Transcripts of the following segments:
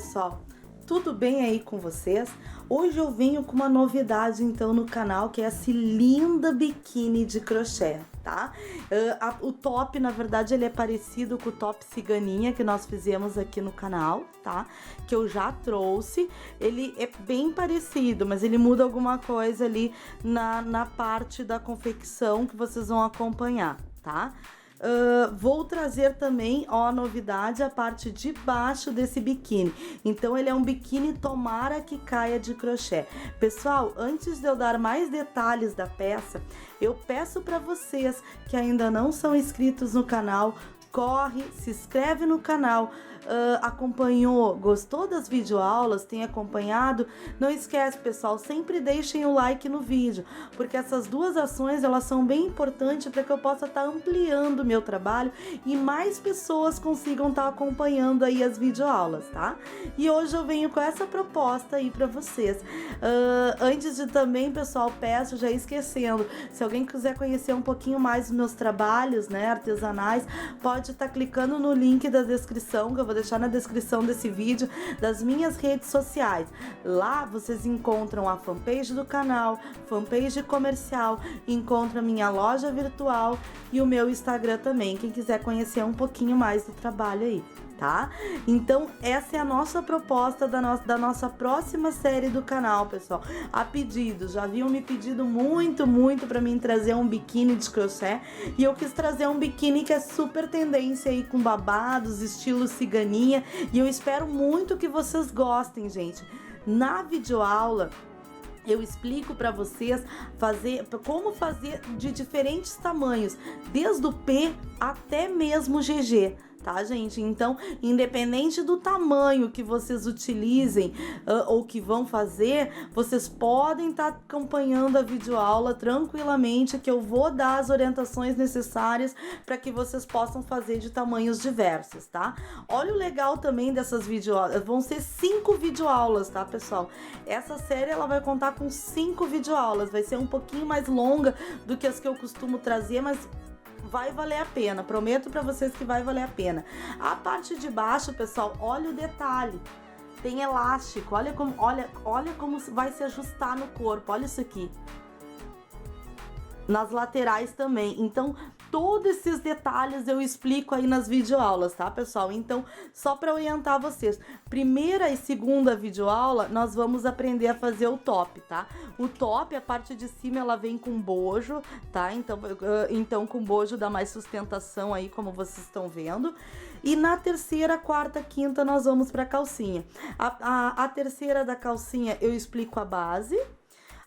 pessoal, tudo bem aí com vocês? Hoje eu venho com uma novidade então no canal, que é esse linda biquíni de crochê, tá? O top, na verdade, ele é parecido com o top ciganinha que nós fizemos aqui no canal, tá? Que eu já trouxe. Ele é bem parecido, mas ele muda alguma coisa ali na parte da confecção que vocês vão acompanhar, tá? Vou trazer também, ó, a novidade, a parte de baixo desse biquíni. Então ele é um biquíni tomara que caia de crochê. Pessoal, antes de eu dar mais detalhes da peça, eu peço para vocês que ainda não são inscritos no canal, corre, se inscreve no canal. Acompanhou, gostou das videoaulas, tem acompanhado, não esquece, pessoal, sempre deixem o like no vídeo, porque essas duas ações, elas são bem importantes para que eu possa estar ampliando o meu trabalho e mais pessoas consigam estar acompanhando aí as videoaulas, tá? E hoje eu venho com essa proposta aí para vocês. Antes de também, pessoal, peço, já esquecendo, se alguém quiser conhecer um pouquinho mais dos meus trabalhos, né, artesanais, pode estar clicando no link da descrição, que eu vou deixar na descrição desse vídeo, das minhas redes sociais. Lá vocês encontram a fanpage do canal, fanpage comercial, encontram a minha loja virtual e o meu Instagram também, quem quiser conhecer um pouquinho mais do trabalho aí, tá? Então essa é a nossa proposta da nossa próxima série do canal, pessoal. A pedido, já haviam me pedido muito para mim trazer um biquíni de crochê, e eu quis trazer um biquíni que é super tendência aí, com babados, estilo ciganinha, e eu espero muito que vocês gostem, gente. Na videoaula eu explico para vocês como fazer de diferentes tamanhos, desde o P até mesmo o GG. Tá, gente? Então, independente do tamanho que vocês utilizem ou que vão fazer, vocês podem estar acompanhando a videoaula tranquilamente, que eu vou dar as orientações necessárias para que vocês possam fazer de tamanhos diversos, tá? Olha o legal também dessas videoaulas, vão ser 5 videoaulas, tá, pessoal? Essa série, ela vai contar com 5 videoaulas, vai ser um pouquinho mais longa do que as que eu costumo trazer, mas vai valer a pena, prometo pra vocês que vai valer a pena. A parte de baixo, pessoal, olha o detalhe, tem elástico, olha como vai se ajustar no corpo, olha isso aqui. Nas laterais também, então todos esses detalhes eu explico aí nas videoaulas, tá, pessoal? Então, só para orientar vocês, primeira e segunda videoaula, nós vamos aprender a fazer o top, tá? O top, a parte de cima, ela vem com bojo, tá? Então com bojo dá mais sustentação aí, como vocês estão vendo. E na terceira, quarta, quinta, nós vamos pra calcinha. A terceira da calcinha eu explico a base.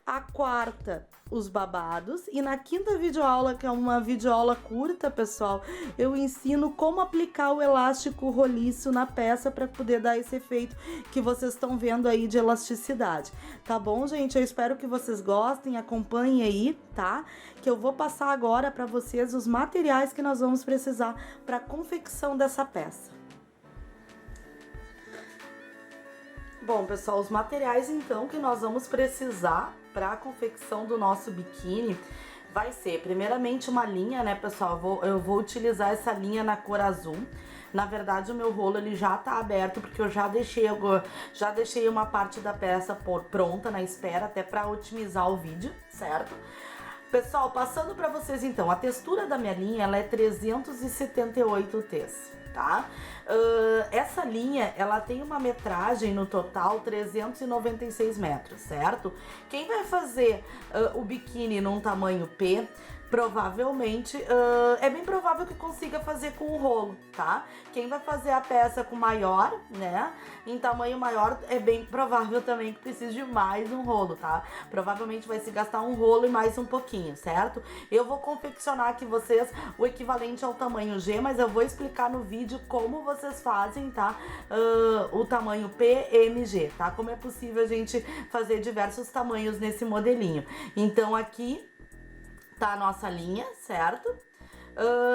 A quarta, os babados, e na quinta videoaula, que é uma videoaula curta, pessoal, eu ensino como aplicar o elástico roliço na peça para poder dar esse efeito que vocês estão vendo aí de elasticidade. Tá bom, gente? Eu espero que vocês gostem, acompanhem aí, tá? Que eu vou passar agora para vocês os materiais que nós vamos precisar para a confecção dessa peça. Bom, pessoal, os materiais então que nós vamos precisar para a confecção do nosso biquíni vai ser primeiramente uma linha, né, pessoal? Eu vou utilizar essa linha na cor azul. Na verdade, o meu rolo ele já tá aberto, porque eu já deixei uma parte da peça pronta na espera, até para otimizar o vídeo, certo? Pessoal, passando para vocês então, a textura da minha linha ela é 378 T's, tá? Essa linha, ela tem uma metragem no total 396 metros, certo? Quem vai fazer o biquíni num tamanho P, provavelmente, é bem provável que consiga fazer com o rolo, tá? Quem vai fazer a peça com maior, né, em tamanho maior, é bem provável também que precise de mais um rolo, tá? Provavelmente vai se gastar um rolo e mais um pouquinho, certo? Eu vou confeccionar aqui vocês o equivalente ao tamanho G, mas eu vou explicar no vídeo como vocês fazem, tá? O tamanho P, M, G, tá? Como é possível a gente fazer diversos tamanhos nesse modelinho. Então aqui tá a nossa linha, certo?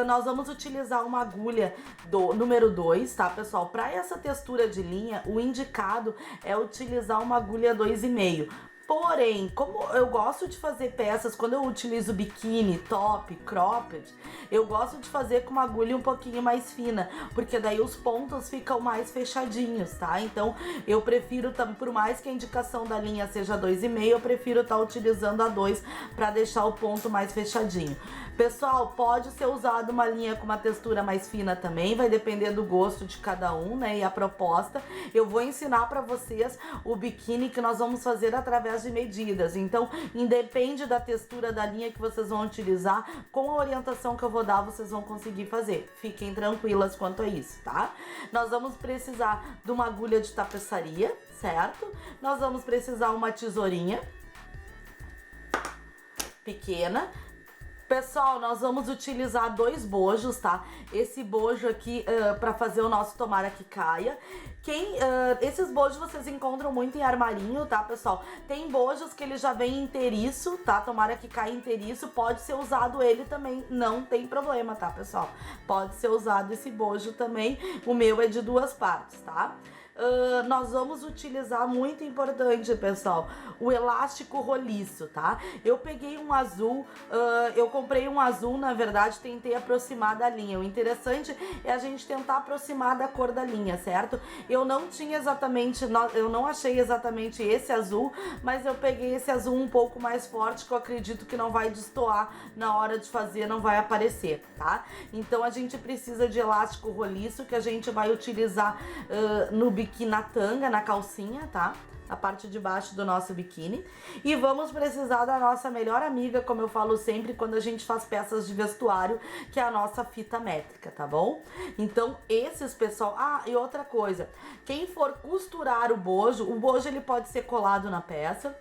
Nós vamos utilizar uma agulha do número 2, tá, pessoal? Para essa textura de linha, o indicado é utilizar uma agulha 2,5. Porém, como eu gosto de fazer peças, quando eu utilizo biquíni, top, cropped, eu gosto de fazer com uma agulha um pouquinho mais fina, porque daí os pontos ficam mais fechadinhos, tá? Então, eu prefiro, por mais que a indicação da linha seja 2,5, eu prefiro estar utilizando a 2 para deixar o ponto mais fechadinho. Pessoal, pode ser usado uma linha com uma textura mais fina também, vai depender do gosto de cada um, né? E a proposta. Eu vou ensinar para vocês o biquíni que nós vamos fazer através de medidas. Então, independe da textura da linha que vocês vão utilizar, com a orientação que eu vou dar, vocês vão conseguir fazer. Fiquem tranquilas quanto a isso, tá? Nós vamos precisar de uma agulha de tapeçaria, certo? Nós vamos precisar uma tesourinha pequena. Pessoal, nós vamos utilizar 2 bojos, tá? Esse bojo aqui para fazer o nosso tomara que caia. Esses bojos vocês encontram muito em armarinho, tá, pessoal? Tem bojos que ele já vem inteiriço, tá? Tomara que caia inteiriço, pode ser usado ele também, não tem problema, tá, pessoal? Pode ser usado esse bojo também, o meu é de 2 partes, tá? Nós vamos utilizar, muito importante, pessoal, o elástico roliço, tá? Eu peguei um azul, eu comprei um azul, na verdade, tentei aproximar da linha. O interessante é a gente tentar aproximar da cor da linha, certo? Eu não tinha exatamente, eu não achei exatamente esse azul, mas eu peguei esse azul um pouco mais forte, que eu acredito que não vai destoar na hora de fazer, não vai aparecer, tá? Então a gente precisa de elástico roliço, que a gente vai utilizar no biquíni, na tanga, na calcinha, tá? A parte de baixo do nosso biquíni. E vamos precisar da nossa melhor amiga, como eu falo sempre, quando a gente faz peças de vestuário, que é a nossa fita métrica, tá bom? Então, esses, pessoal... Ah, e outra coisa. Quem for costurar o bojo ele pode ser colado na peça,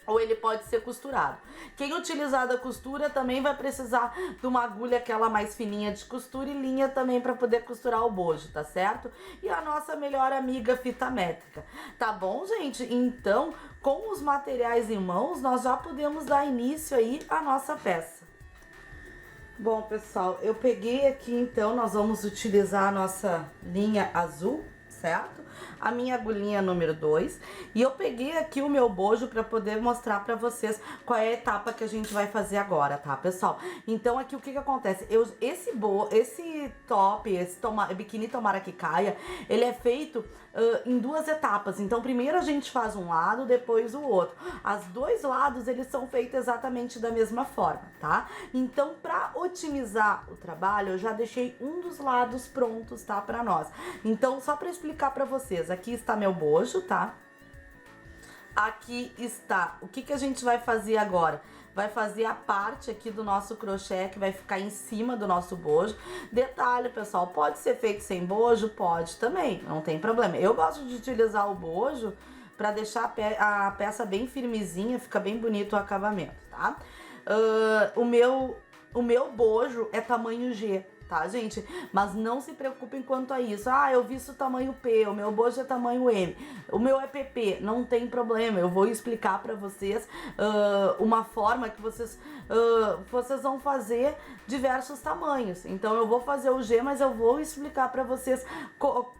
ou ele pode ser costurado. Quem utilizar da costura também vai precisar de uma agulha, aquela mais fininha de costura, e linha também para poder costurar o bojo, tá certo? E a nossa melhor amiga, fita métrica. Tá bom, gente? Então, com os materiais em mãos, nós já podemos dar início aí à nossa peça. Bom, pessoal, eu peguei aqui, então, nós vamos utilizar a nossa linha azul, certo? A minha agulhinha número 2, e eu peguei aqui o meu bojo para poder mostrar para vocês qual é a etapa que a gente vai fazer agora, tá, pessoal? Então aqui o que acontece? Esse top, biquíni tomara que caia, ele é feito em 2 etapas. Então primeiro a gente faz um lado, depois o outro. Os 2 lados eles são feitos exatamente da mesma forma, tá? Então para otimizar o trabalho, eu já deixei um dos lados prontos, tá, para nós. Então só para explicar para vocês, aqui está meu bojo, tá? Aqui está. O que a gente vai fazer agora? Vai fazer a parte aqui do nosso crochê que vai ficar em cima do nosso bojo. Detalhe, pessoal, pode ser feito sem bojo? Pode também, não tem problema. Eu gosto de utilizar o bojo para deixar a peça bem firmezinha, fica bem bonito o acabamento, tá? O meu bojo é tamanho G, tá, gente? Mas não se preocupem quanto a isso. Ah, eu visto tamanho P, o meu bojo é tamanho M, o meu é PP, não tem problema. Eu vou explicar pra vocês uma forma que vocês vão fazer diversos tamanhos. Então eu vou fazer o G, mas eu vou explicar pra vocês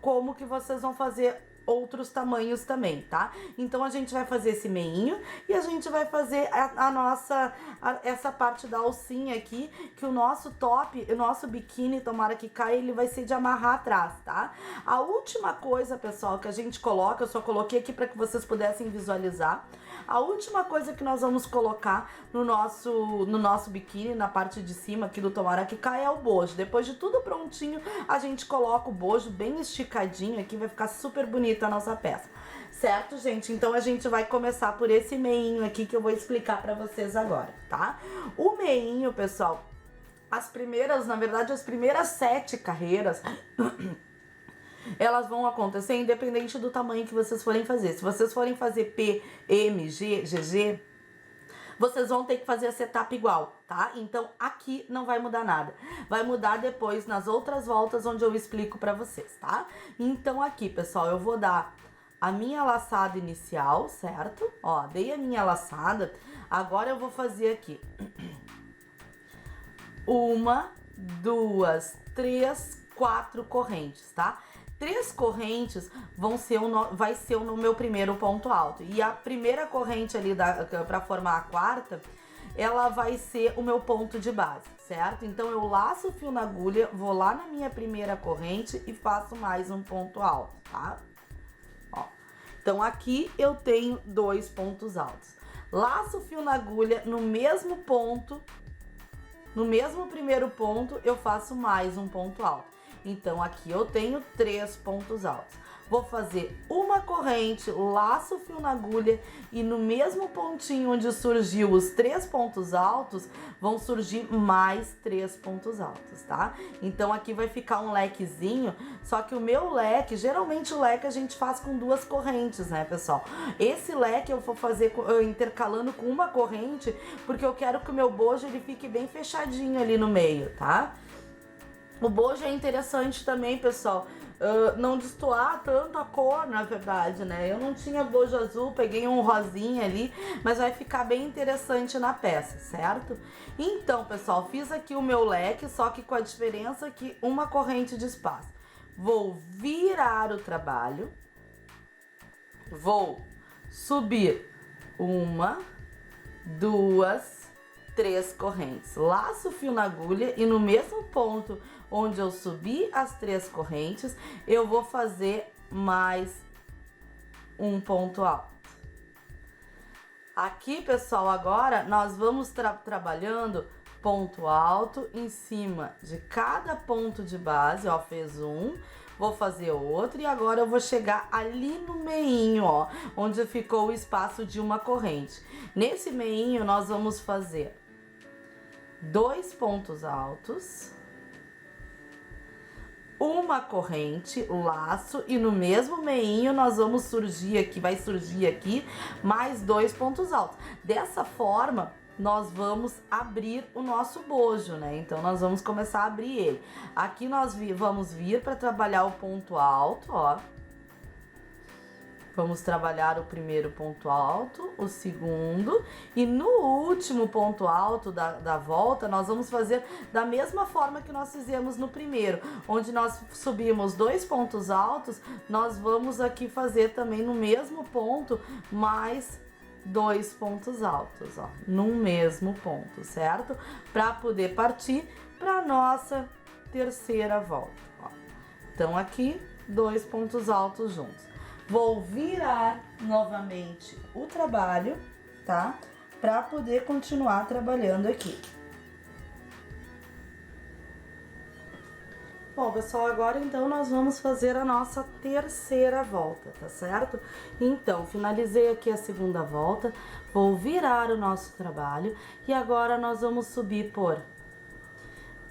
como que vocês vão fazer outros tamanhos também, tá? Então a gente vai fazer esse meinho e a gente vai fazer essa parte da alcinha aqui, que o nosso top, o nosso biquíni, tomara que caia, ele vai ser de amarrar atrás, tá? A última coisa, pessoal, que a gente coloca, eu só coloquei aqui para que vocês pudessem visualizar. A última coisa que nós vamos colocar no nosso biquíni, na parte de cima aqui do tomara que caia, é o bojo. Depois de tudo prontinho, a gente coloca o bojo bem esticadinho aqui, vai ficar super bonita a nossa peça. Certo, gente? Então a gente vai começar por esse meinho aqui que eu vou explicar pra vocês agora, tá? O meinho, pessoal, as primeiras 7 carreiras... elas vão acontecer independente do tamanho que vocês forem fazer. Se vocês forem fazer P, M, G, GG, vocês vão ter que fazer essa etapa igual, tá? Então aqui não vai mudar nada. Vai mudar depois nas outras voltas onde eu explico pra vocês, tá? Então aqui, pessoal, eu vou dar a minha laçada inicial, certo? Ó, dei a minha laçada. Agora eu vou fazer aqui 1, 2, 3, 4 correntes, tá? 3 correntes vai ser no meu primeiro ponto alto. E a primeira corrente ali para formar a quarta, ela vai ser o meu ponto de base, certo? Então eu laço o fio na agulha, vou lá na minha primeira corrente e faço mais um ponto alto, tá? Ó. Então aqui eu tenho 2 pontos altos. Laço o fio na agulha no mesmo ponto, no mesmo primeiro ponto eu faço mais um ponto alto. Então aqui eu tenho 3 pontos altos. Vou fazer uma corrente, laço o fio na agulha e no mesmo pontinho onde surgiu os 3 pontos altos, vão surgir mais 3 pontos altos, tá? Então aqui vai ficar um lequezinho, só que o meu leque, geralmente o leque a gente faz com 2 correntes, né, pessoal? Esse leque eu vou fazer intercalando com uma corrente, porque eu quero que o meu bojo ele fique bem fechadinho ali no meio, tá? O bojo é interessante também, pessoal, não destoar tanto a cor, na verdade, né? Eu não tinha bojo azul, peguei um rosinha ali, mas vai ficar bem interessante na peça, certo? Então, pessoal, fiz aqui o meu leque, só que com a diferença que uma corrente de espaço. Vou virar o trabalho, vou subir 1, 2, 3 correntes. Laço o fio na agulha e no mesmo ponto onde eu subi as 3 correntes, eu vou fazer mais um ponto alto. Aqui, pessoal, agora nós vamos trabalhando ponto alto em cima de cada ponto de base, ó, fez um, vou fazer outro e agora eu vou chegar ali no meinho, ó, onde ficou o espaço de uma corrente. Nesse meinho nós vamos fazer 2 pontos altos, uma corrente, laço e no mesmo meinho nós vamos surgir aqui, vai surgir aqui mais 2 pontos altos. Dessa forma, nós vamos abrir o nosso bojo, né? Então nós vamos começar a abrir ele. Aqui nós vamos vir para trabalhar o ponto alto, ó. Vamos trabalhar o primeiro ponto alto, o segundo, e no último ponto alto da volta, nós vamos fazer da mesma forma que nós fizemos no primeiro, onde nós subimos 2 pontos altos, nós vamos aqui fazer também no mesmo ponto, mais 2 pontos altos, ó, no mesmo ponto, certo? Para poder partir para nossa terceira volta, ó. Então aqui, 2 pontos altos juntos. Vou virar novamente o trabalho, tá? Para poder continuar trabalhando aqui. Bom, pessoal, agora então nós vamos fazer a nossa terceira volta, tá certo? Então, finalizei aqui a segunda volta, vou virar o nosso trabalho e agora nós vamos subir por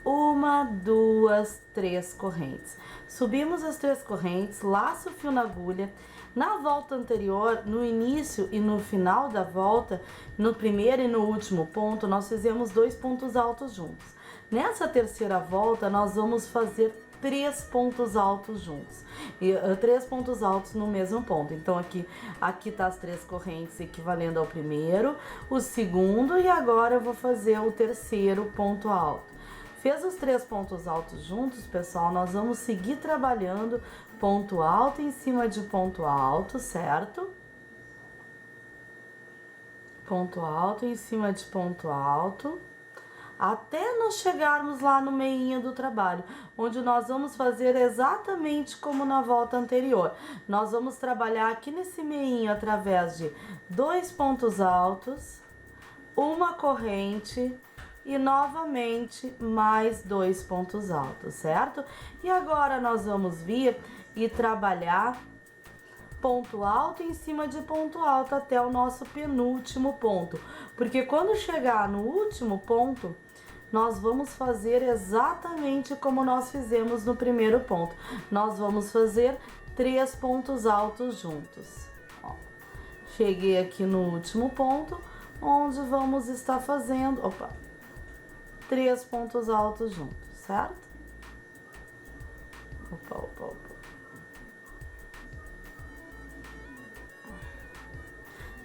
1, 2, 3 correntes. Subimos as 3 correntes, laço o fio na agulha. Na volta anterior, no início e no final da volta, no primeiro e no último ponto, nós fizemos 2 pontos altos juntos. Nessa terceira volta, nós vamos fazer 3 pontos altos juntos. E 3 pontos altos no mesmo ponto. Então, aqui tá as 3 correntes equivalendo ao primeiro, o segundo e agora eu vou fazer o terceiro ponto alto. Fez os 3 pontos altos juntos, pessoal, nós vamos seguir trabalhando ponto alto em cima de ponto alto, certo? Ponto alto em cima de ponto alto, até nós chegarmos lá no meinho do trabalho, onde nós vamos fazer exatamente como na volta anterior. Nós vamos trabalhar aqui nesse meinho através de 2 pontos altos, uma corrente e novamente mais 2 pontos altos, certo? E agora nós vamos vir e trabalhar ponto alto em cima de ponto alto até o nosso penúltimo ponto, porque quando chegar no último ponto, nós vamos fazer exatamente como nós fizemos no primeiro ponto. Nós vamos fazer 3 pontos altos juntos. Ó, cheguei aqui no último ponto, onde vamos estar fazendo, 3 pontos altos juntos, certo? Opa.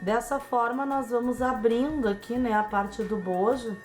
Dessa forma, nós vamos abrindo aqui, né, a parte do bojo,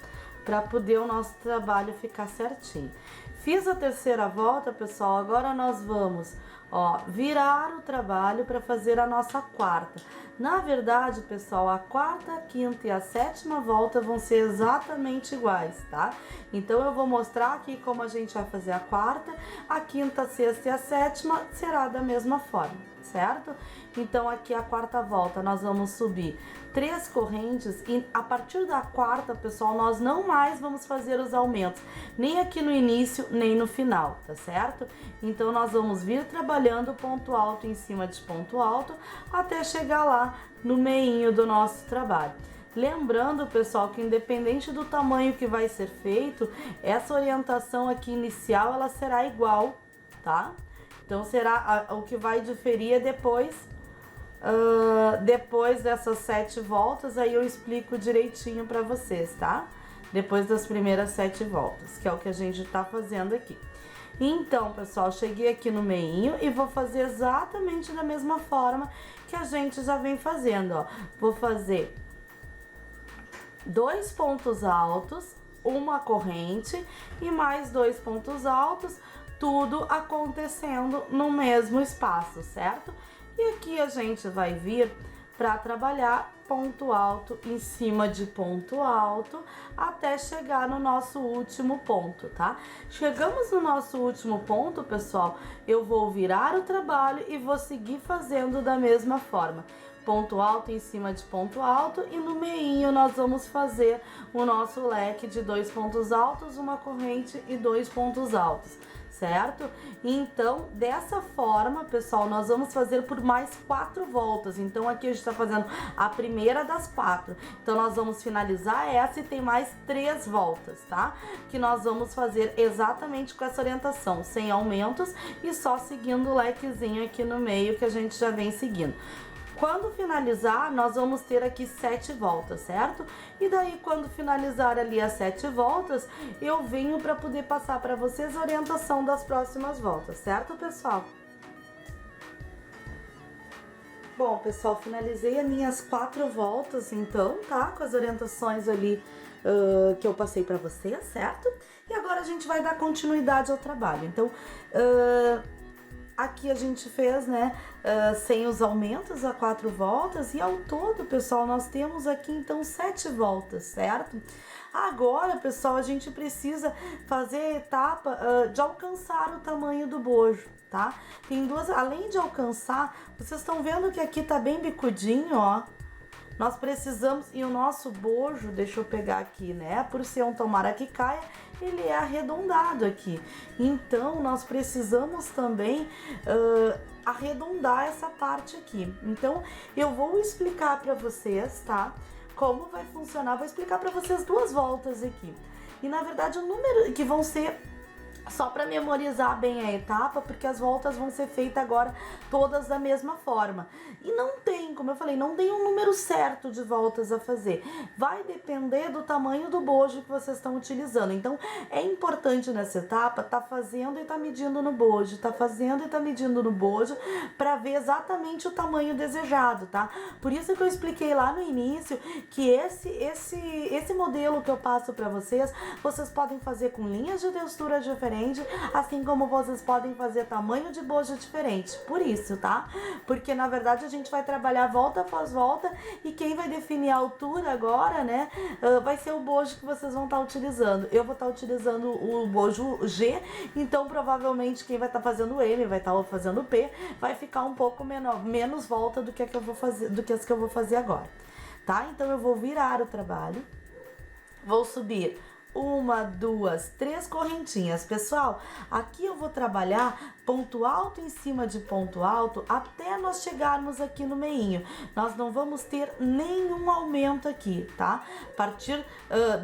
para poder o nosso trabalho ficar certinho. Fiz a terceira volta, pessoal, agora nós vamos, Ó, virar o trabalho para fazer a nossa quarta. Na verdade, pessoal, a quarta, a quinta e a sétima volta vão ser exatamente iguais, tá? Então eu vou mostrar aqui como a gente vai fazer a quarta, a quinta, a sexta e a sétima será da mesma forma, certo? Então aqui a quarta volta nós vamos subir 3 correntes e a partir da quarta, pessoal, nós não mais vamos fazer os aumentos, nem aqui no início, nem no final, tá certo? Então nós vamos vir trabalhando ponto alto em cima de ponto alto até chegar lá no meinho do nosso trabalho. Lembrando, pessoal, que independente do tamanho que vai ser feito, essa orientação aqui inicial, ela será igual, tá? Então será o que vai diferir é depois dessas 7 voltas, aí eu explico direitinho para vocês, tá? Depois das primeiras 7 voltas, que é o que a gente tá fazendo aqui. Então, pessoal, cheguei aqui no meinho e vou fazer exatamente da mesma forma que a gente já vem fazendo, ó. Vou fazer 2 pontos altos, uma corrente e mais 2 pontos altos, tudo acontecendo no mesmo espaço, certo? E aqui a gente vai vir para trabalhar ponto alto em cima de ponto alto até chegar no nosso último ponto, tá? Chegamos no nosso último ponto, pessoal, eu vou virar o trabalho e vou seguir fazendo da mesma forma. Ponto alto em cima de ponto alto e no meinho nós vamos fazer o nosso leque de 2 pontos altos, uma corrente e 2 pontos altos, certo? Então, dessa forma, pessoal, nós vamos fazer por mais 4 voltas. Então, aqui a gente tá fazendo a primeira das 4. Então, nós vamos finalizar essa e tem mais 3 voltas, tá? Que nós vamos fazer exatamente com essa orientação, sem aumentos e só seguindo o lequezinho aqui no meio que a gente já vem seguindo. Quando finalizar, nós vamos ter aqui 7 voltas, certo? E daí, quando finalizar ali as 7 voltas, eu venho para poder passar para vocês a orientação das próximas voltas, certo, pessoal? Bom, pessoal, finalizei as minhas 4 voltas, então, tá? Com as orientações ali que eu passei para vocês, certo? E agora a gente vai dar continuidade ao trabalho. Então, aqui a gente fez, né, sem os aumentos, a 4 voltas e ao todo, pessoal, nós temos aqui então 7 voltas, certo? Agora, pessoal, a gente precisa fazer a etapa de alcançar o tamanho do bojo, tá? Tem duas, além de alcançar, vocês estão vendo que aqui tá bem bicudinho, ó. Nós precisamos, e o nosso bojo, deixa eu pegar aqui, né? Por ser um tomara que caia, ele é arredondado aqui. Então, nós precisamos também arredondar essa parte aqui. Então, eu vou explicar para vocês, tá? Como vai funcionar, vou explicar para vocês 2 voltas aqui. E, na verdade, o número que vão ser só para memorizar bem a etapa, porque as voltas vão ser feitas agora todas da mesma forma. E não tem, como eu falei, não tem um número certo de voltas a fazer. Vai depender do tamanho do bojo que vocês estão utilizando. Então, é importante nessa etapa tá fazendo e tá medindo no bojo, tá fazendo e tá medindo no bojo, para ver exatamente o tamanho desejado, tá? Por isso que eu expliquei lá no início que esse modelo que eu passo para vocês podem fazer com linhas de textura diferentes, assim como vocês podem fazer tamanho de bojo diferente. Por isso, tá? Porque na verdade a gente vai trabalhar volta após volta e quem vai definir a altura agora, né, vai ser o bojo que vocês vão estar utilizando. Eu vou estar utilizando o bojo G, então provavelmente quem vai estar fazendo o M, vai estar fazendo o P, vai ficar um pouco menos volta do que as que eu vou fazer agora, tá? Então eu vou virar o trabalho, vou subir 1, 2, 3 correntinhas. Pessoal, aqui eu vou trabalhar ponto alto em cima de ponto alto até nós chegarmos aqui no meinho. Nós não vamos ter nenhum aumento aqui, tá? A partir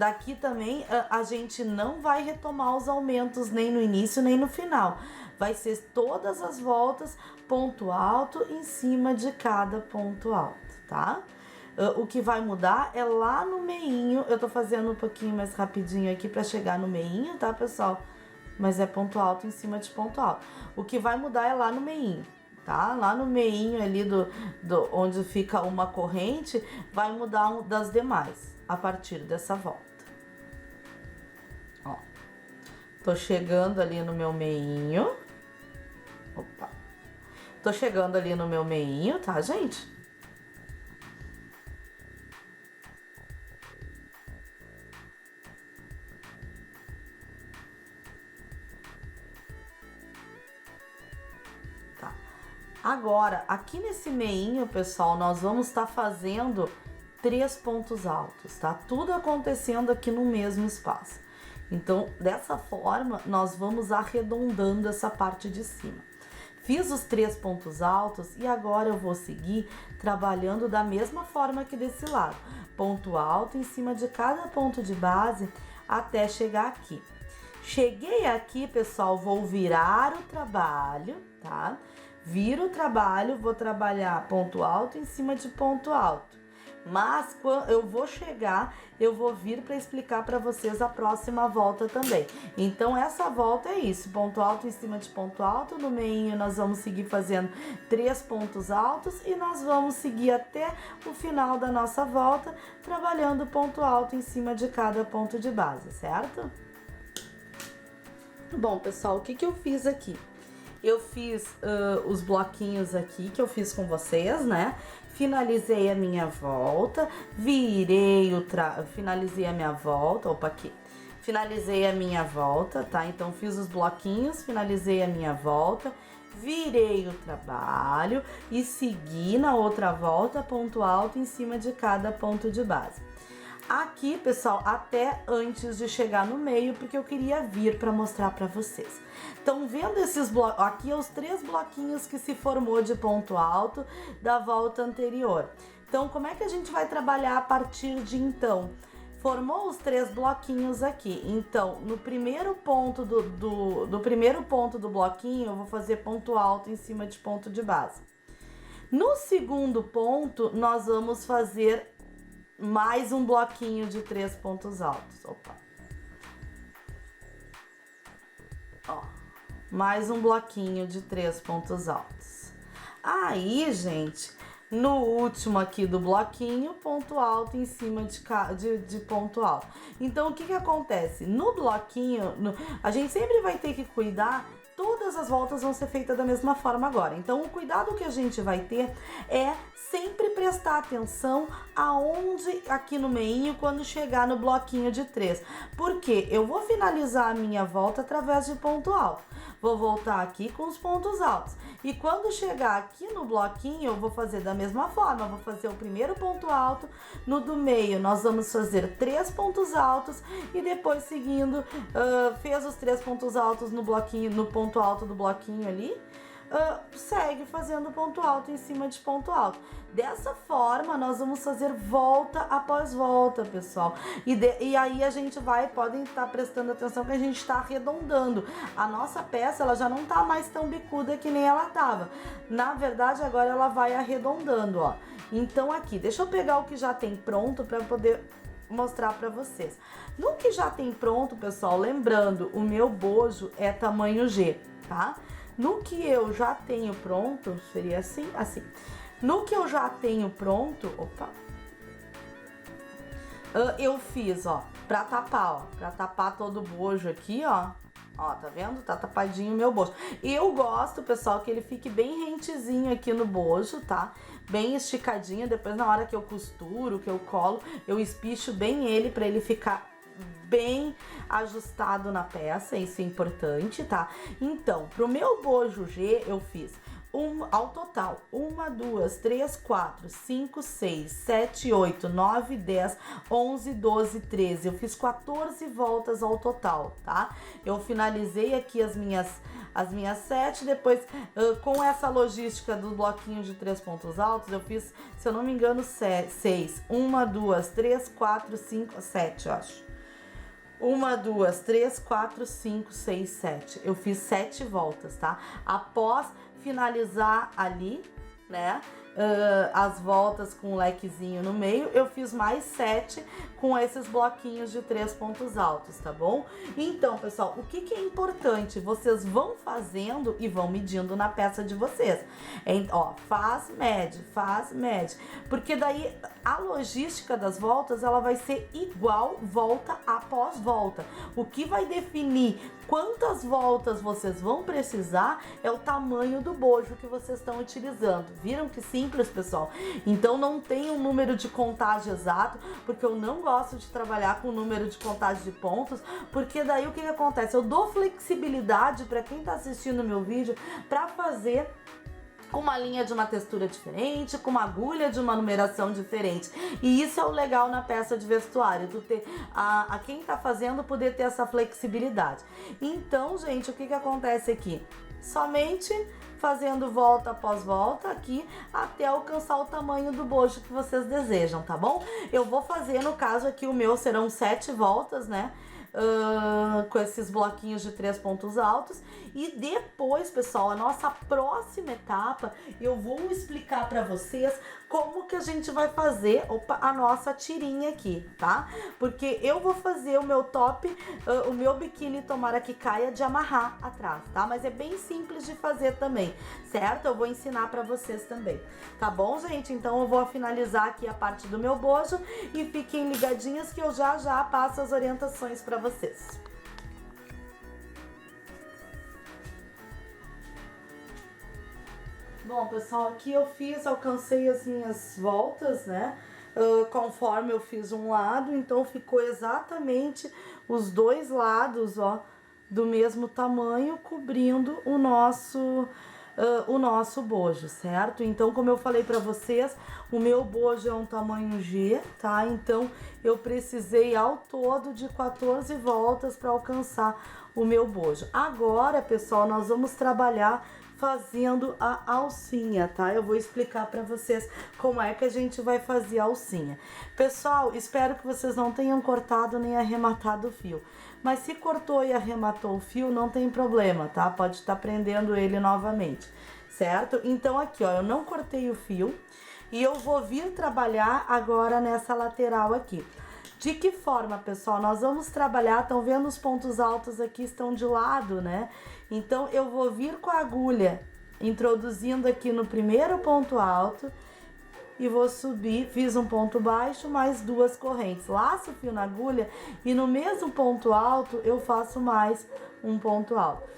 daqui também a gente não vai retomar os aumentos nem no início nem no final. Vai ser todas as voltas ponto alto em cima de cada ponto alto, tá? O que vai mudar é lá no meinho. Eu tô fazendo um pouquinho mais rapidinho aqui pra chegar no meinho, tá, pessoal? Mas é ponto alto em cima de ponto alto. O que vai mudar é lá no meinho, tá? Lá no meinho ali onde fica uma corrente, vai mudar das demais a partir dessa volta. Ó, tô chegando ali no meu meinho. Opa! Tô chegando ali no meu meinho, tá, gente? Tá. Agora, aqui nesse meinho, pessoal, nós vamos estar fazendo 3 pontos altos, tá? Tudo acontecendo aqui no mesmo espaço. Então, dessa forma, nós vamos arredondando essa parte de cima. Fiz os 3 pontos altos e agora eu vou seguir trabalhando da mesma forma que desse lado. Ponto alto em cima de cada ponto de base até chegar aqui. Cheguei aqui, pessoal, vou virar o trabalho, tá? Viro o trabalho, vou trabalhar ponto alto em cima de ponto alto. Mas quando eu vou chegar, eu vou vir para explicar para vocês a próxima volta também. Então essa volta é isso, ponto alto em cima de ponto alto, no meio nós vamos seguir fazendo 3 pontos altos e nós vamos seguir até o final da nossa volta, trabalhando ponto alto em cima de cada ponto de base, certo? Bom, pessoal, o que eu fiz aqui? Eu fiz os bloquinhos aqui que eu fiz com vocês, né? Finalizei a minha volta, finalizei a minha volta, opa, aqui. Finalizei a minha volta, tá? Então, fiz os bloquinhos, finalizei a minha volta, virei o trabalho e segui na outra volta, ponto alto em cima de cada ponto de base. Aqui, pessoal, até antes de chegar no meio, porque eu queria vir para mostrar para vocês. Então, vendo esses blocos, aqui os 3 bloquinhos que se formou de ponto alto da volta anterior. Então, como é que a gente vai trabalhar a partir de então? Formou os 3 bloquinhos aqui. Então, no primeiro ponto primeiro ponto do bloquinho, eu vou fazer ponto alto em cima de ponto de base. No segundo ponto, nós vamos fazer mais um bloquinho de 3 pontos altos. Opa. Ó, mais um bloquinho de 3 pontos altos. Aí, gente, no último aqui do bloquinho, ponto alto em cima de ponto alto. Então, o que acontece? No bloquinho, a gente sempre vai ter que cuidar. Todas as voltas vão ser feitas da mesma forma agora. Então, o cuidado que a gente vai ter é sempre prestar atenção aonde aqui no meinho quando chegar no bloquinho de 3. Porque eu vou finalizar a minha volta através de ponto alto. Vou voltar aqui com os pontos altos. E quando chegar aqui no bloquinho, eu vou fazer da mesma forma. Vou fazer o primeiro ponto alto. No do meio, nós vamos fazer 3 pontos altos. E depois, seguindo, fez os 3 pontos altos no bloquinho, no ponto alto do bloquinho ali. Segue fazendo ponto alto em cima de ponto alto. Dessa forma, nós vamos fazer volta após volta, pessoal. E aí a gente podem estar prestando atenção que a gente está arredondando. A nossa peça, ela já não tá mais tão bicuda que nem ela tava. Na verdade, agora ela vai arredondando, ó. Então aqui, deixa eu pegar o que já tem pronto para poder mostrar para vocês. No que já tem pronto, pessoal, lembrando, o meu bojo é tamanho G, tá? No que eu já tenho pronto, seria assim, assim. No que eu já tenho pronto, opa, eu fiz, ó, pra tapar todo o bojo aqui, ó. Ó, tá vendo? Tá tapadinho o meu bojo. Eu gosto, pessoal, que ele fique bem rentezinho aqui no bojo, tá? Bem esticadinho. Depois, na hora que eu costuro, que eu colo, eu espicho bem ele pra ele ficar bem ajustado na peça, isso é importante, tá? Então, pro meu bojo G, eu fiz ao total, 1, 2, 3, 4, 5, 6, 7, 8, 9, 10, 11, 12, 13. Eu fiz 14 voltas ao total, tá? Eu finalizei aqui as minhas 7, depois com essa logística do bloquinho de 3 pontos altos, eu fiz, se eu não me engano, 6. 1, 2, 3, 4, 5, 7, eu acho. 1, 2, 3, 4, 5, 6, 7. Eu fiz 7 voltas, tá? Após finalizar ali, né? as voltas com o lequezinho no meio, eu fiz mais 7 com esses bloquinhos de 3 pontos altos, tá bom? Então, pessoal, o que é importante? Vocês vão fazendo e vão medindo na peça de vocês. Ó, faz, mede, porque daí a logística das voltas, ela vai ser igual volta após volta. O que vai definir quantas voltas vocês vão precisar é o tamanho do bojo que vocês estão utilizando. Viram que simples, pessoal? Então não tem um número de contagem exato, porque eu não gosto de trabalhar com número de contagem de pontos, porque daí o que acontece? Eu dou flexibilidade para quem tá assistindo o meu vídeo para fazer com uma linha de uma textura diferente, com uma agulha de uma numeração diferente. E isso é o legal na peça de vestuário, do ter a quem tá fazendo poder ter essa flexibilidade. Então, gente, o que acontece aqui? Somente fazendo volta após volta aqui até alcançar o tamanho do bojo que vocês desejam, tá bom? Eu vou fazer, no caso aqui, o meu serão 7 voltas, né? Com esses bloquinhos de 3 pontos altos. E depois, pessoal, a nossa próxima etapa, eu vou explicar para vocês como que a gente vai fazer a nossa tirinha aqui, tá? Porque eu vou fazer o meu top, o meu biquíni, tomara que caia, de amarrar atrás, tá? Mas é bem simples de fazer também, certo? Eu vou ensinar para vocês também, tá bom, gente? Então eu vou finalizar aqui a parte do meu bojo e fiquem ligadinhas que eu já passo as orientações para vocês. Bom, pessoal, aqui eu alcancei as minhas voltas, né? Conforme eu fiz um lado, então ficou exatamente os dois lados, ó, do mesmo tamanho, cobrindo o nosso bojo, certo? Então, como eu falei pra vocês, o meu bojo é um tamanho G, tá? Então, eu precisei ao todo de 14 voltas para alcançar o meu bojo. Agora, pessoal, nós vamos trabalhar fazendo a alcinha, tá? Eu vou explicar para vocês como é que a gente vai fazer a alcinha. Pessoal, espero que vocês não tenham cortado nem arrematado o fio. Mas se cortou e arrematou o fio, não tem problema, tá? Pode estar prendendo ele novamente, certo? Então aqui, ó, eu não cortei o fio e eu vou vir trabalhar agora nessa lateral aqui. De que forma, pessoal? Nós vamos trabalhar, estão vendo os pontos altos aqui, estão de lado, né? Então, eu vou vir com a agulha, introduzindo aqui no primeiro ponto alto e vou subir, fiz um ponto baixo, mais 2 correntes. Laço o fio na agulha e no mesmo ponto alto eu faço mais um ponto alto.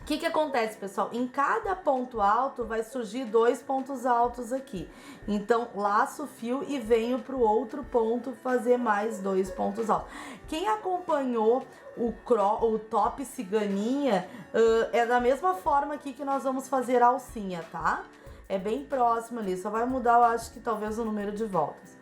O que acontece, pessoal? Em cada ponto alto vai surgir 2 pontos altos aqui. Então, laço o fio e venho para o outro ponto fazer mais 2 pontos altos. Quem acompanhou o top ciganinha, é da mesma forma aqui que nós vamos fazer a alcinha, tá? É bem próximo ali, só vai mudar, eu acho que talvez o número de voltas.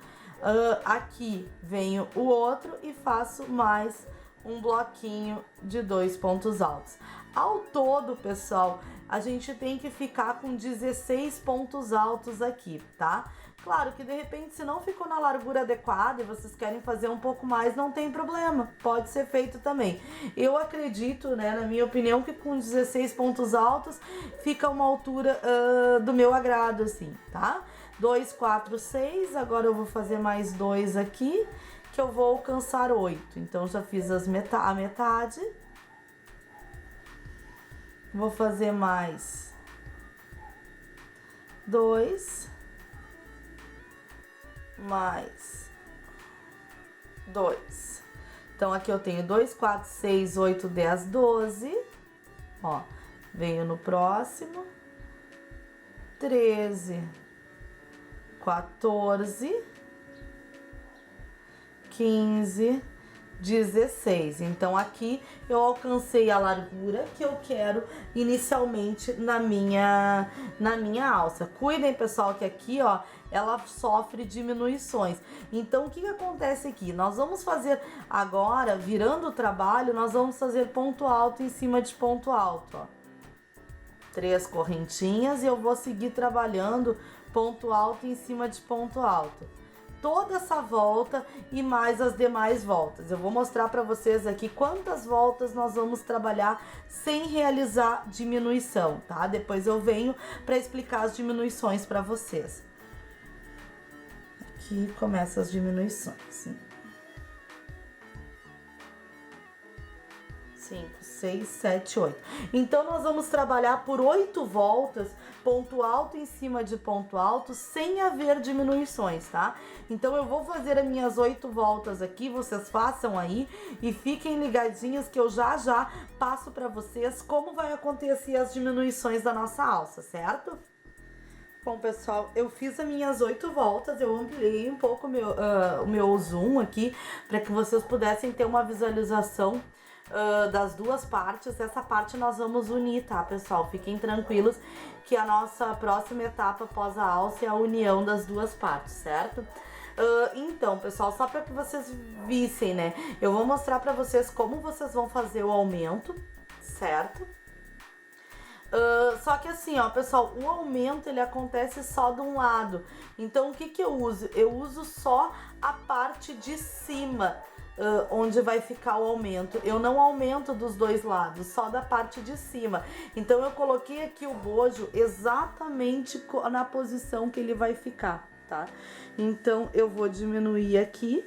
Aqui venho o outro e faço mais um bloquinho de 2 pontos altos. Ao todo, pessoal, a gente tem que ficar com 16 pontos altos aqui, tá? Claro que de repente, se não ficou na largura adequada e vocês querem fazer um pouco mais, não tem problema, pode ser feito também. Eu acredito, né, na minha opinião, que com 16 pontos altos fica uma altura do meu agrado, assim, tá? 2, 4, 6, agora eu vou fazer mais 2 aqui, que eu vou alcançar 8. Então, já fiz a metade. Vou fazer mais 2, mais 2. Então, aqui eu tenho 2, 4, 6, 8, 10, 12. Ó, venho no próximo. 13, 14, 15, 16. Então aqui eu alcancei a largura que eu quero inicialmente na minha alça. Cuidem, pessoal, que aqui, ó, ela sofre diminuições. Então o que acontece aqui? Nós vamos fazer agora, virando o trabalho, nós vamos fazer ponto alto em cima de ponto alto, ó. 3 correntinhas e eu vou seguir trabalhando ponto alto em cima de ponto alto. toda essa volta e mais as demais voltas. Eu vou mostrar para vocês aqui quantas voltas nós vamos trabalhar sem realizar diminuição, tá? Depois eu venho para explicar as diminuições para vocês. Aqui começa as diminuições. 5, 6, 7, 8. Então, nós vamos trabalhar por 8 voltas, ponto alto em cima de ponto alto, sem haver diminuições, tá? Então, eu vou fazer as minhas 8 voltas aqui, vocês façam aí e fiquem ligadinhos que eu já passo para vocês como vai acontecer as diminuições da nossa alça, certo? Bom, pessoal, eu fiz as minhas 8 voltas, eu ampliei um pouco o meu zoom aqui, para que vocês pudessem ter uma visualização das duas partes. Essa parte nós vamos unir, tá, pessoal? Fiquem tranquilos que a nossa próxima etapa após a alça é a união das duas partes, certo? Então, pessoal, só para que vocês vissem, né? Eu vou mostrar para vocês como vocês vão fazer o aumento, certo? Só que assim, ó, pessoal, o aumento ele acontece só de um lado. Então, o que que eu uso? Eu uso só a parte de cima, onde vai ficar o aumento. Eu não aumento dos dois lados, só da parte de cima. Então, eu coloquei aqui o bojo exatamente na posição que ele vai ficar, tá? Então, eu vou diminuir aqui.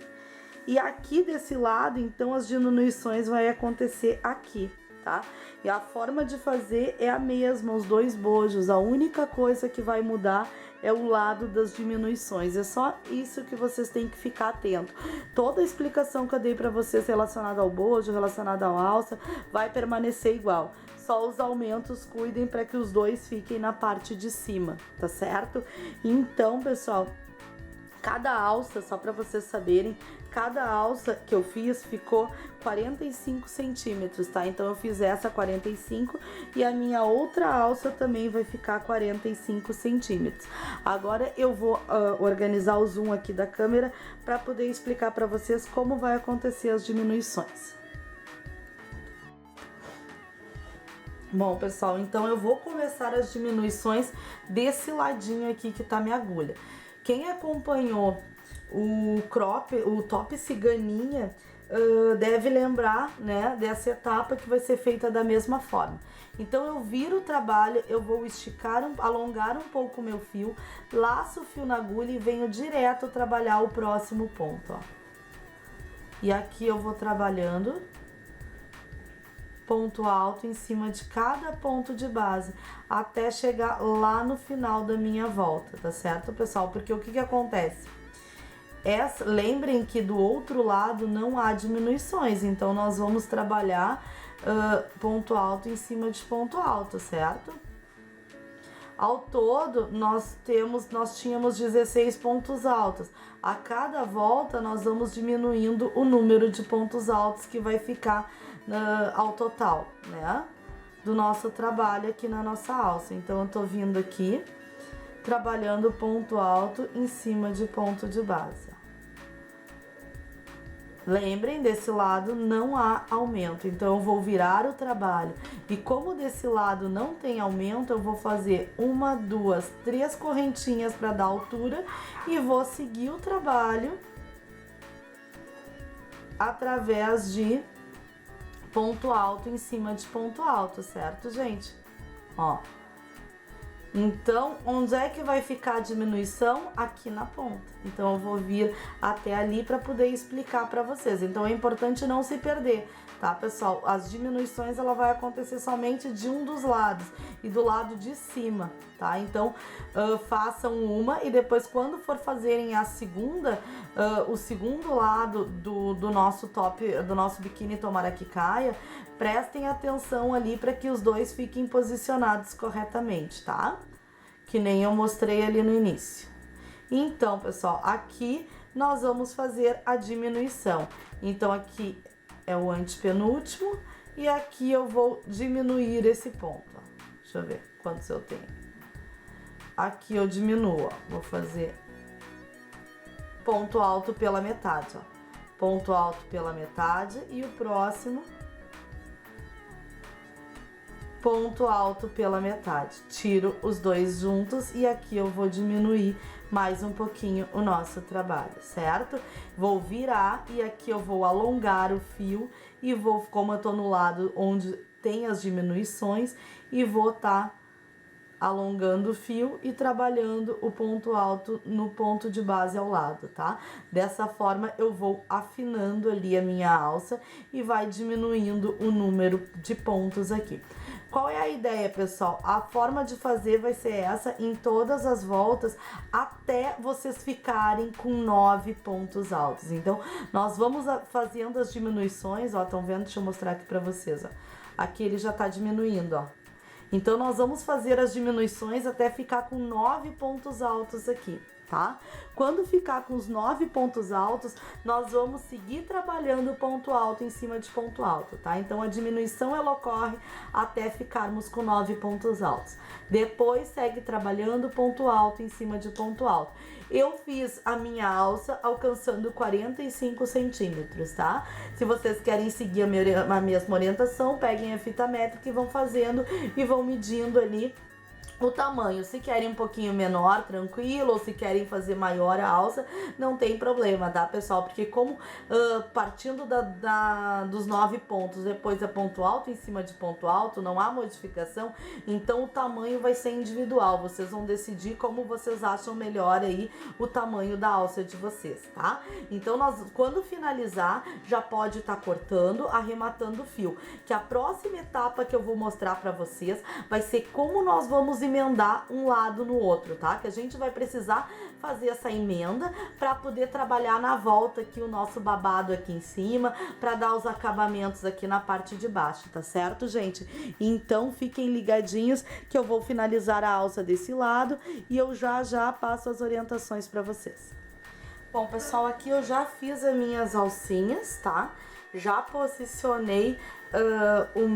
E aqui desse lado, então, as diminuições vai acontecer aqui, tá? E a forma de fazer é a mesma, os dois bojos. A única coisa que vai mudar é o lado das diminuições. É só isso que vocês têm que ficar atento. Toda a explicação que eu dei para vocês relacionada ao bojo, relacionada ao alça, vai permanecer igual. Só os aumentos, cuidem para que os dois fiquem na parte de cima, tá certo? Então, pessoal, cada alça, só para vocês saberem, cada alça que eu fiz ficou 45 centímetros, tá? Então, eu fiz essa 45 e a minha outra alça também vai ficar 45 centímetros. Agora, eu vou organizar o zoom aqui da câmera para poder explicar para vocês como vai acontecer as diminuições. Bom, pessoal, então eu vou começar as diminuições desse ladinho aqui que tá minha agulha. Quem acompanhou o top ciganinha, deve lembrar, né, dessa etapa que vai ser feita da mesma forma. Então, eu viro o trabalho, eu vou esticar, alongar um pouco o meu fio, laço o fio na agulha e venho direto trabalhar o próximo ponto, ó. E aqui eu vou trabalhando ponto alto em cima de cada ponto de base, até chegar lá no final da minha volta, tá certo, pessoal? Porque o que que acontece? Lembrem que do outro lado não há diminuições, então nós vamos trabalhar ponto alto em cima de ponto alto, certo? Ao todo, nós tínhamos 16 pontos altos. A cada volta, nós vamos diminuindo o número de pontos altos que vai ficar ao total, né? Do nosso trabalho aqui na nossa alça. Então, eu tô vindo aqui, trabalhando ponto alto em cima de ponto de base. Lembrem, desse lado não há aumento, então eu vou virar o trabalho. E como desse lado não tem aumento, eu vou fazer 1, 2, 3 correntinhas para dar altura e vou seguir o trabalho através de ponto alto em cima de ponto alto, certo, gente? Ó. Então, onde é que vai ficar a diminuição? Aqui na ponta. Então, eu vou vir até ali para poder explicar para vocês. Então, é importante não se perder, tá, pessoal? As diminuições, ela vai acontecer somente de um dos lados e do lado de cima, tá? Então, façam uma e depois, quando for fazerem a segunda, o segundo lado do nosso top, do nosso biquíni tomara que caia, prestem atenção ali para que os dois fiquem posicionados corretamente, tá? Que nem eu mostrei ali no início. Então, pessoal, aqui nós vamos fazer a diminuição. Então, aqui é o antepenúltimo e aqui eu vou diminuir esse ponto, ó. Deixa eu ver quantos eu tenho. Aqui eu diminuo, ó. Vou fazer ponto alto pela metade, ó. Ponto alto pela metade e o próximo ponto alto pela metade. Tiro os dois juntos e aqui eu vou diminuir mais um pouquinho o nosso trabalho, certo? Vou virar e aqui eu vou alongar o fio e vou, como eu tô no lado onde tem as diminuições, e vou tá alongando o fio e trabalhando o ponto alto no ponto de base ao lado, tá? Dessa forma eu vou afinando ali a minha alça e vai diminuindo o número de pontos aqui. Qual é a ideia, pessoal? A forma de fazer vai ser essa em todas as voltas até vocês ficarem com 9 pontos altos. Então, nós vamos fazendo as diminuições, ó, estão vendo? Deixa eu mostrar aqui pra vocês, ó. Aqui ele já tá diminuindo, ó. Então, nós vamos fazer as diminuições até ficar com 9 pontos altos aqui, tá? Quando ficar com os 9 pontos altos, nós vamos seguir trabalhando ponto alto em cima de ponto alto, tá? Então, a diminuição, ela ocorre até ficarmos com 9 pontos altos. Depois, segue trabalhando ponto alto em cima de ponto alto. Eu fiz a minha alça alcançando 45 centímetros, tá? Se vocês querem seguir a mesma orientação, peguem a fita métrica e vão fazendo e vão medindo ali o tamanho. Se querem um pouquinho menor, tranquilo, ou se querem fazer maior a alça, não tem problema, tá, pessoal? Porque como partindo dos 9 pontos, depois é ponto alto em cima de ponto alto, não há modificação, então o tamanho vai ser individual. Vocês vão decidir como vocês acham melhor aí o tamanho da alça de vocês, tá? Então, nós, quando finalizar, já pode estar cortando, arrematando o fio, que a próxima etapa que eu vou mostrar pra vocês vai ser como nós vamos emendar um lado no outro, tá? Que a gente vai precisar fazer essa emenda para poder trabalhar na volta aqui o nosso babado aqui em cima, para dar os acabamentos aqui na parte de baixo, tá certo, gente? Então, fiquem ligadinhos que eu vou finalizar a alça desse lado e eu já passo as orientações para vocês. Bom, pessoal, aqui eu já fiz as minhas alcinhas, tá? Já posicionei o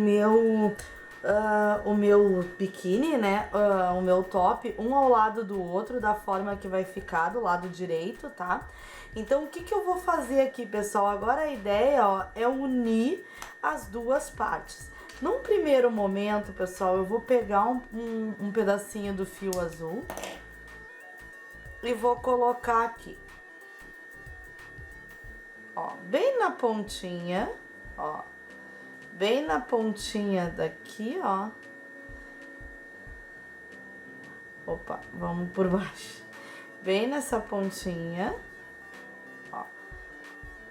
meu biquíni, né, o meu top, um ao lado do outro, da forma que vai ficar do lado direito, tá? Então, o que eu vou fazer aqui, pessoal? Agora a ideia, ó, é unir as duas partes. Num primeiro momento, pessoal, eu vou pegar um pedacinho do fio azul e vou colocar aqui, ó, bem na pontinha, ó. Bem na pontinha daqui, ó. Opa, vamos por baixo. Bem nessa pontinha, ó.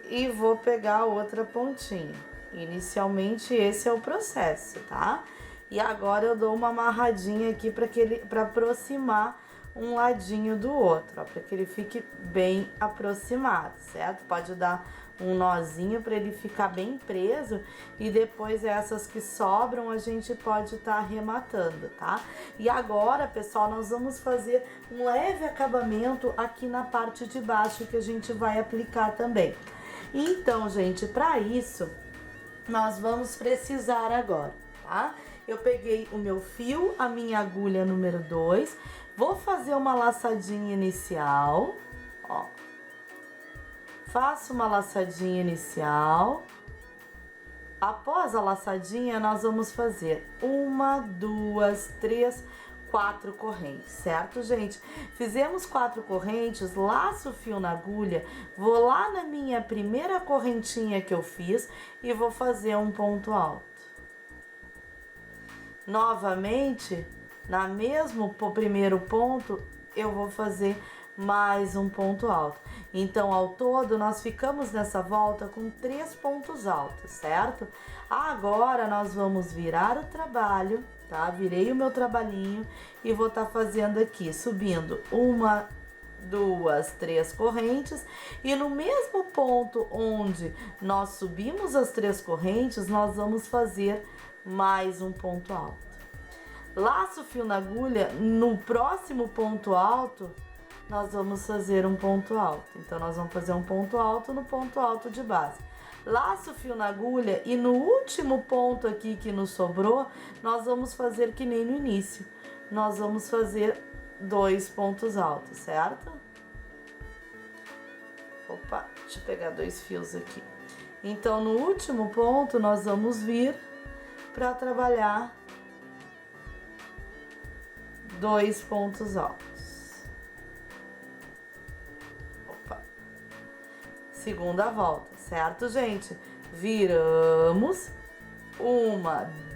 E vou pegar a outra pontinha. Inicialmente, esse é o processo, tá? E agora eu dou uma amarradinha aqui para aproximar um ladinho do outro, ó. Para que ele fique bem aproximado, certo? Pode dar um nozinho para ele ficar bem preso e depois essas que sobram a gente pode estar arrematando, tá? E agora, pessoal, nós vamos fazer um leve acabamento aqui na parte de baixo que a gente vai aplicar também. Então, gente, para isso nós vamos precisar agora, tá? Eu peguei o meu fio, a minha agulha número 2, vou fazer uma laçadinha inicial, ó. Faço uma laçadinha inicial. Após a laçadinha, nós vamos fazer 1, 2, 3, 4 correntes, certo, gente? Fizemos 4 correntes, laço o fio na agulha, vou lá na minha primeira correntinha que eu fiz e vou fazer um ponto alto. Novamente, na mesmo primeiro ponto, eu vou fazer mais um ponto alto. Então, ao todo, nós ficamos nessa volta com 3 pontos altos, certo? Agora, nós vamos virar o trabalho, tá? Virei o meu trabalhinho e vou estar fazendo aqui, subindo 1, 2, 3 correntes. E no mesmo ponto onde nós subimos as 3 correntes, nós vamos fazer mais um ponto alto. Laço o fio na agulha, no próximo ponto alto, nós vamos fazer um ponto alto. Então, nós vamos fazer um ponto alto no ponto alto de base. Laço o fio na agulha e no último ponto aqui que nos sobrou, nós vamos fazer que nem no início. Nós vamos fazer 2 pontos altos, certo? Opa, deixa eu pegar 2 fios aqui. Então, no último ponto, nós vamos vir para trabalhar 2 pontos altos. Opa. Segunda volta, certo, gente? Viramos, 1,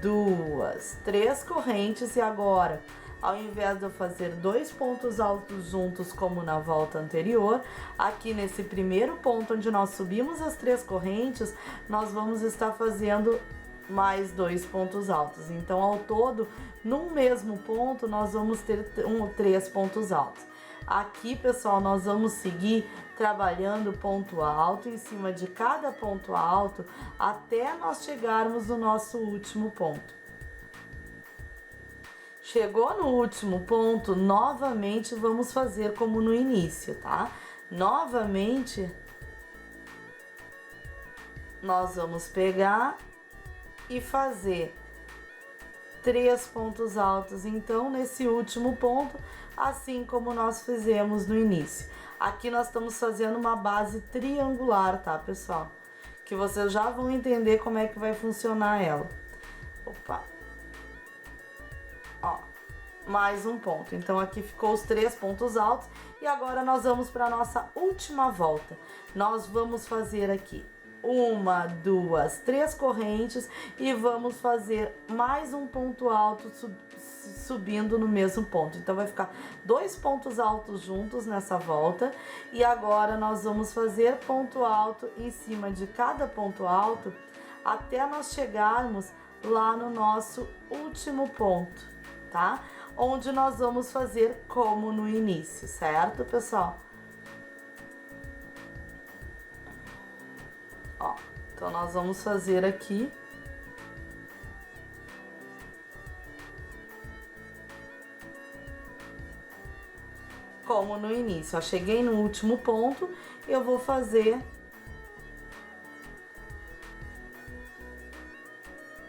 2, 3 correntes e agora, ao invés de eu fazer 2 pontos altos juntos como na volta anterior, aqui nesse primeiro ponto onde nós subimos as 3 correntes, nós vamos estar fazendo mais 2 pontos altos. Então, ao todo, num mesmo ponto, nós vamos ter 3 pontos altos. Aqui, pessoal, nós vamos seguir trabalhando ponto alto em cima de cada ponto alto até nós chegarmos no nosso último ponto. Chegou no último ponto, novamente vamos fazer como no início, tá? Novamente, nós vamos pegar e fazer 3 pontos altos, então, nesse último ponto, assim como nós fizemos no início. Aqui nós estamos fazendo uma base triangular, tá, pessoal? Que vocês já vão entender como é que vai funcionar ela. Opa! Ó, mais um ponto. Então, aqui ficou os 3 pontos altos e agora nós vamos para a nossa última volta. Nós vamos fazer aqui 1, 2, 3 correntes e vamos fazer mais um ponto alto subindo no mesmo ponto. Então, vai ficar 2 pontos altos juntos nessa volta e agora nós vamos fazer ponto alto em cima de cada ponto alto até nós chegarmos lá no nosso último ponto, tá? Onde nós vamos fazer como no início, certo, pessoal? Ó, então nós vamos fazer aqui como no início. Ó, cheguei no último ponto, eu vou fazer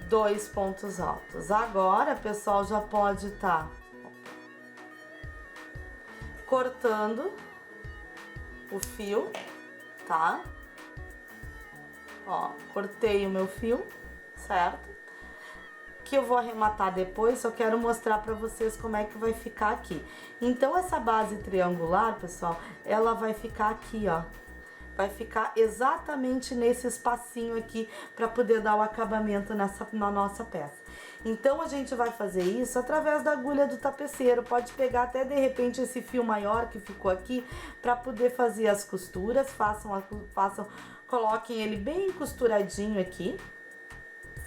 2 pontos altos. Agora, pessoal, já pode estar cortando o fio, tá? Ó, cortei o meu fio, certo? Que eu vou arrematar depois, só quero mostrar pra vocês como é que vai ficar aqui. Então, essa base triangular, pessoal, ela vai ficar aqui, ó. Vai ficar exatamente nesse espacinho aqui para poder dar o acabamento na nossa peça. Então, a gente vai fazer isso através da agulha do tapeceiro. Pode pegar até, de repente, esse fio maior que ficou aqui para poder fazer as costuras. Coloquem ele bem costuradinho aqui,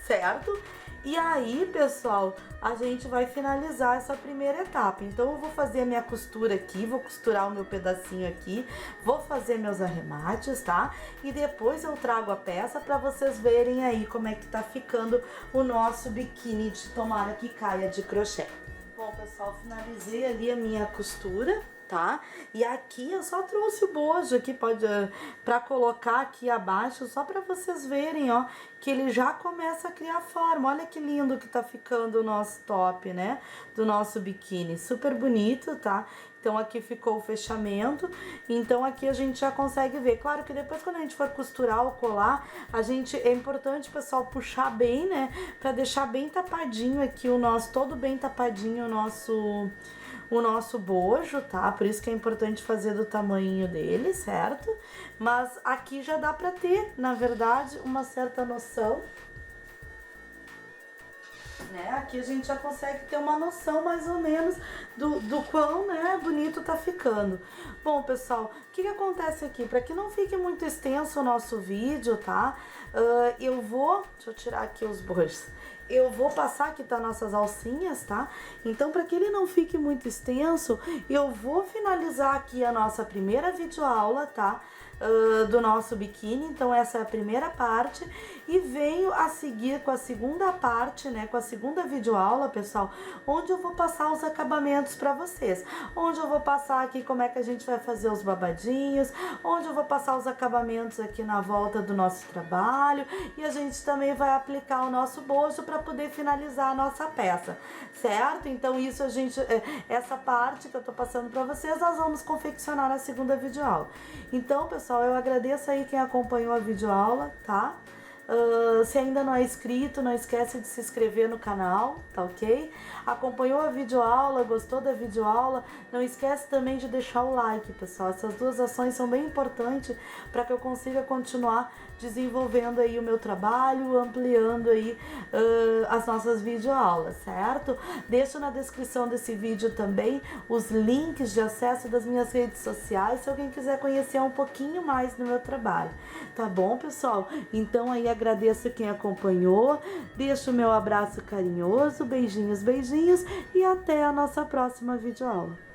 certo? E aí, pessoal, a gente vai finalizar essa primeira etapa. Então, eu vou fazer a minha costura aqui, vou costurar o meu pedacinho aqui, vou fazer meus arremates, tá? E depois eu trago a peça para vocês verem aí como é que tá ficando o nosso biquíni de tomara que caia de crochê. Bom, pessoal, finalizei ali a minha costura, tá? E aqui eu só trouxe o bojo aqui, para colocar aqui abaixo, só para vocês verem, ó, que ele já começa a criar forma. Olha que lindo que tá ficando o nosso top, né? Do nosso biquíni, super bonito, tá? Então, aqui ficou o fechamento. Então, aqui a gente já consegue ver. Claro que depois, quando a gente for costurar ou colar, é importante, pessoal, puxar bem, né? Pra deixar bem tapadinho aqui todo bem tapadinho o nosso bojo, tá? Por isso que é importante fazer do tamanho dele, certo? Mas aqui já dá pra ter, na verdade, uma certa noção, né? Aqui a gente já consegue ter uma noção mais ou menos do quão, né, bonito tá ficando. Bom, pessoal, o que acontece aqui? Para que não fique muito extenso o nosso vídeo, tá? Deixa eu tirar aqui os bojos. Eu vou passar aqui, tá, nossas alcinhas, tá? Então, para que ele não fique muito extenso, eu vou finalizar aqui a nossa primeira videoaula, tá? Do nosso biquíni. Então, essa é a primeira parte e venho a seguir com a segunda parte, né, com a segunda videoaula, pessoal, onde eu vou passar os acabamentos para vocês, onde eu vou passar aqui como é que a gente vai fazer os babadinhos, onde eu vou passar os acabamentos aqui na volta do nosso trabalho e a gente também vai aplicar o nosso bojo para poder finalizar a nossa peça, certo? Então, essa parte que eu tô passando para vocês, nós vamos confeccionar na segunda videoaula. Então, pessoal, eu agradeço aí quem acompanhou a videoaula, tá? Se ainda não é inscrito, não esquece de se inscrever no canal, tá ok? Acompanhou a videoaula, gostou da videoaula? Não esquece também de deixar o like, pessoal. Essas duas ações são bem importantes para que eu consiga continuar desenvolvendo aí o meu trabalho, ampliando aí as nossas videoaulas, certo? Deixo na descrição desse vídeo também os links de acesso das minhas redes sociais, se alguém quiser conhecer um pouquinho mais do meu trabalho. Tá bom, pessoal? Então aí agradeço quem acompanhou, deixo o meu abraço carinhoso, beijinhos, beijinhos e até a nossa próxima videoaula.